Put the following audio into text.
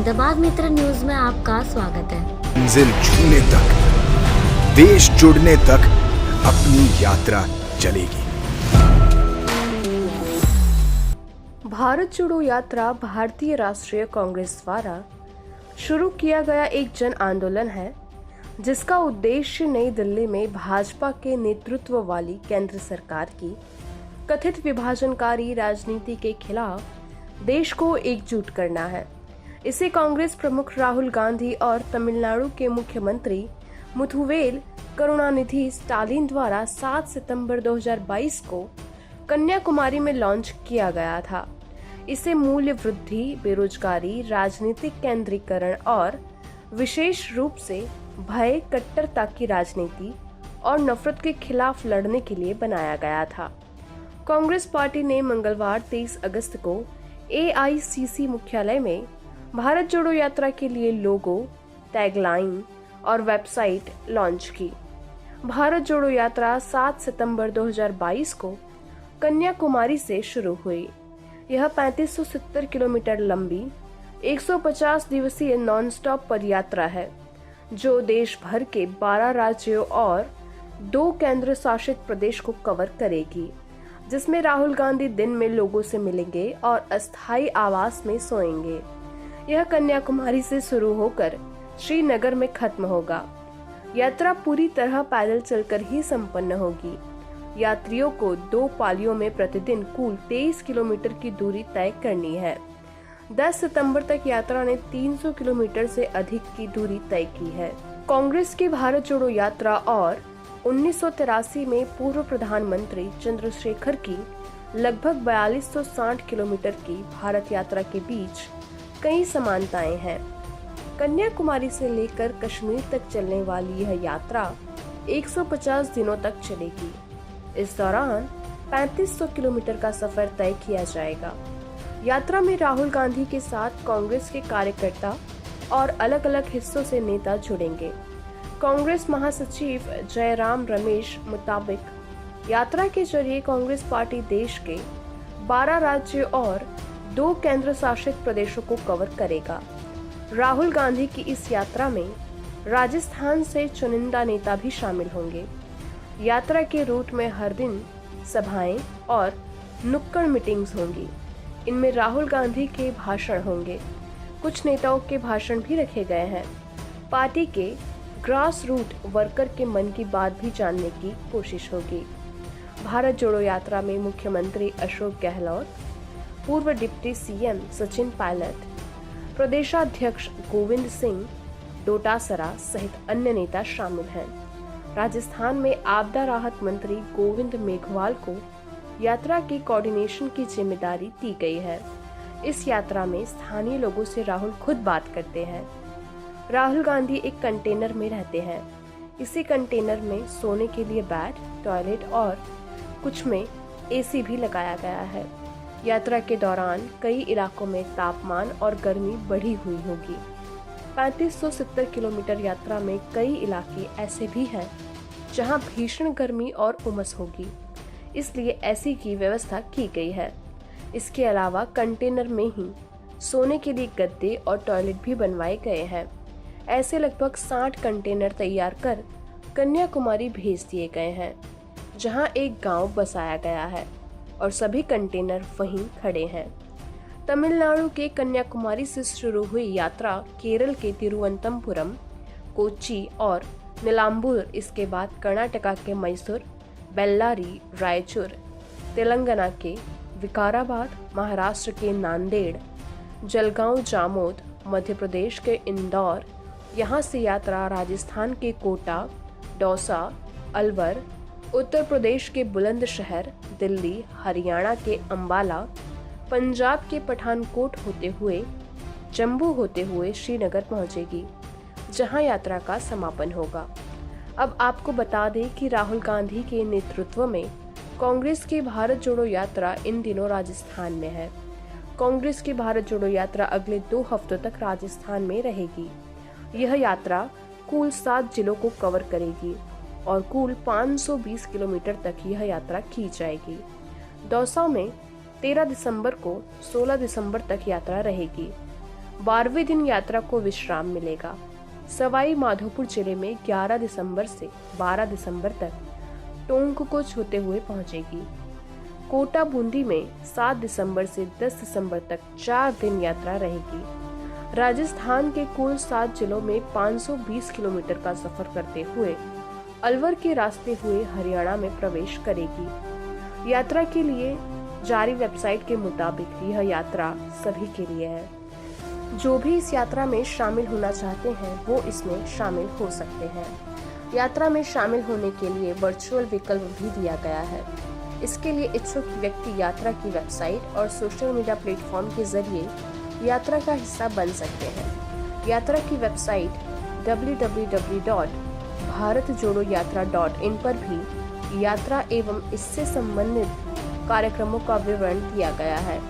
अहमदाबाद मित्र news में आपका स्वागत है। मंजिल छूने तक, देश जुड़ने तक अपनी यात्रा चलेगी। भारत जोड़ो यात्रा भारतीय राष्ट्रीय कांग्रेस द्वारा शुरू किया गया एक जन आंदोलन है, जिसका उद्देश्य नई दिल्ली में भाजपा के नेतृत्व वाली केंद्र सरकार की कथित विभाजनकारी राजनीति के खिलाफ देश को एकजुट करना है। इसे कांग्रेस प्रमुख राहुल गांधी और तमिलनाडु के मुख्यमंत्री मुथुवेल करुणानिधि स्टालिन द्वारा 7 सितंबर 2022 को कन्याकुमारी में लॉन्च किया गया था। इसे मूल्य वृद्धि, बेरोजगारी, राजनीतिक केंद्रीकरण और विशेष रूप से भय, कट्टरता की राजनीति और नफरत के खिलाफ लड़ने के लिए बनाया गया था। कांग्रेस पार्टी ने मंगलवार 23 अगस्त को AICC मुख्यालय में भारत जोड़ो यात्रा के लिए लोगो, टैगलाइन और वेबसाइट लॉन्च की। भारत जोड़ो यात्रा 7 सितंबर 2022 को कन्याकुमारी से शुरू हुई। यह 3570 किलोमीटर लंबी 150 दिवसीय नॉन स्टॉप पदयात्रा है, जो देश भर के 12 राज्यों और 2 केंद्र शासित प्रदेश को कवर करेगी, जिसमें राहुल गांधी दिन में लोगों से मिलेंगे और अस्थायी आवास में सोएंगे। यह कन्याकुमारी से शुरू होकर श्रीनगर में खत्म होगा। यात्रा पूरी तरह पैदल चलकर ही संपन्न होगी। यात्रियों को 2 पालियों में प्रतिदिन कुल 23 किलोमीटर की दूरी तय करनी है। 10 सितंबर तक यात्रा ने 300 किलोमीटर से अधिक की दूरी तय की है। कांग्रेस की भारत जोड़ो यात्रा और 1983 में पूर्व प्रधानमंत्री चंद्रशेखर की लगभग 4260 किलोमीटर की भारत यात्रा के बीच कई समानताएं हैं। कन्याकुमारी से लेकर कश्मीर तक चलने वाली यह यात्रा 150 दिनों तक चलेगी। इस दौरान 3500 किलोमीटर का सफर तय किया जाएगा। यात्रा में राहुल गांधी के साथ कांग्रेस के कार्यकर्ता और अलग अलग हिस्सों से नेता जुड़ेंगे। कांग्रेस महासचिव जयराम रमेश मुताबिक यात्रा के जरिए कांग्रेस पार्टी देश के 12 राज्यों और 2 केंद्र शासित प्रदेशों को कवर करेगा। राहुल गांधी की इस यात्रा में राजस्थान से चुनिंदा नेता भी शामिल होंगे। यात्रा के रूट में हर दिन सभाएं और नुक्कड़ मीटिंग्स होंगी। इनमें राहुल गांधी के भाषण होंगे। कुछ नेताओं के भाषण भी रखे गए हैं। पार्टी के ग्रास रूट वर्कर के मन की बात भी जानने की कोशिश होगी। भारत जोड़ो यात्रा में मुख्यमंत्री अशोक गहलोत, पूर्व डिप्टी CM सचिन पायलट, प्रदेशाध्यक्ष गोविंद सिंह डोटासरा सहित अन्य नेता शामिल हैं। राजस्थान में आपदा राहत मंत्री गोविंद मेघवाल को यात्रा की कोऑर्डिनेशन की जिम्मेदारी दी गई है। इस यात्रा में स्थानीय लोगों से राहुल खुद बात करते हैं। राहुल गांधी एक कंटेनर में रहते हैं। इसी कंटेनर में सोने के लिए बेड, टॉयलेट और कुछ में AC भी लगाया गया है। यात्रा के दौरान कई इलाकों में तापमान और गर्मी बढ़ी हुई होगी। 3570 किलोमीटर यात्रा में कई इलाके ऐसे भी हैं जहां भीषण गर्मी और उमस होगी, इसलिए ऐसी की व्यवस्था की गई है। इसके अलावा कंटेनर में ही सोने के लिए गद्दे और टॉयलेट भी बनवाए गए हैं। ऐसे लगभग 60 कंटेनर तैयार कर कन्याकुमारी भेज दिए गए हैं, जहां एक गांव बसाया गया है और सभी कंटेनर वहीं खड़े हैं। तमिलनाडु के कन्याकुमारी से शुरू हुई यात्रा केरल के तिरुवनंतपुरम, कोच्चि और नीलांबूर, इसके बाद कर्नाटका के मैसूर, बेल्लारी, रायचूर, तेलंगाना के विकाराबाद, महाराष्ट्र के नांदेड़, जलगांव, जामोद, मध्य प्रदेश के इंदौर। यहाँ से यात्रा राजस्थान के कोटा, दौसा, अलवर, उत्तर प्रदेश के बुलंदशहर, दिल्ली, हरियाणा के अंबाला, पंजाब के पठानकोट होते हुए जम्मू होते हुए श्रीनगर पहुंचेगी, जहां यात्रा का समापन होगा। अब आपको बता दें कि राहुल गांधी के नेतृत्व में कांग्रेस की भारत जोड़ो यात्रा इन दिनों राजस्थान में है। कांग्रेस की भारत जोड़ो यात्रा अगले 2 हफ्तों तक राजस्थान में रहेगी। यह यात्रा कुल 7 जिलों को कवर करेगी और कुल 520 किलोमीटर तक यह यात्रा की जाएगी। दौसा में 13 दिसंबर को 16 दिसंबर तक यात्रा रहेगी। 12वें दिन यात्रा को विश्राम मिलेगा। सवाई माधोपुर जिले में 11 दिसंबर से 12 दिसंबर तक टोंक को छूते हुए पहुंचेगी। कोटा बूंदी में 7 दिसंबर से 10 दिसंबर तक 4 दिन यात्रा रहेगी। राजस्थान के कुल 7 जिलों में 520 किलोमीटर का सफर करते हुए अलवर के रास्ते हुए हरियाणा में प्रवेश करेगी। यात्रा के लिए जारी वेबसाइट के मुताबिक यह यात्रा सभी के लिए है। जो भी इस यात्रा में शामिल होना चाहते हैं वो इसमें शामिल हो सकते हैं। यात्रा में शामिल होने के लिए वर्चुअल विकल्प भी दिया गया है। इसके लिए इच्छुक व्यक्ति यात्रा की वेबसाइट और सोशल मीडिया प्लेटफॉर्म के जरिए यात्रा का हिस्सा बन सकते हैं। यात्रा की वेबसाइट www.bharatjodoyatra.in पर भी यात्रा एवं इससे संबंधित कार्यक्रमों का विवरण दिया गया है।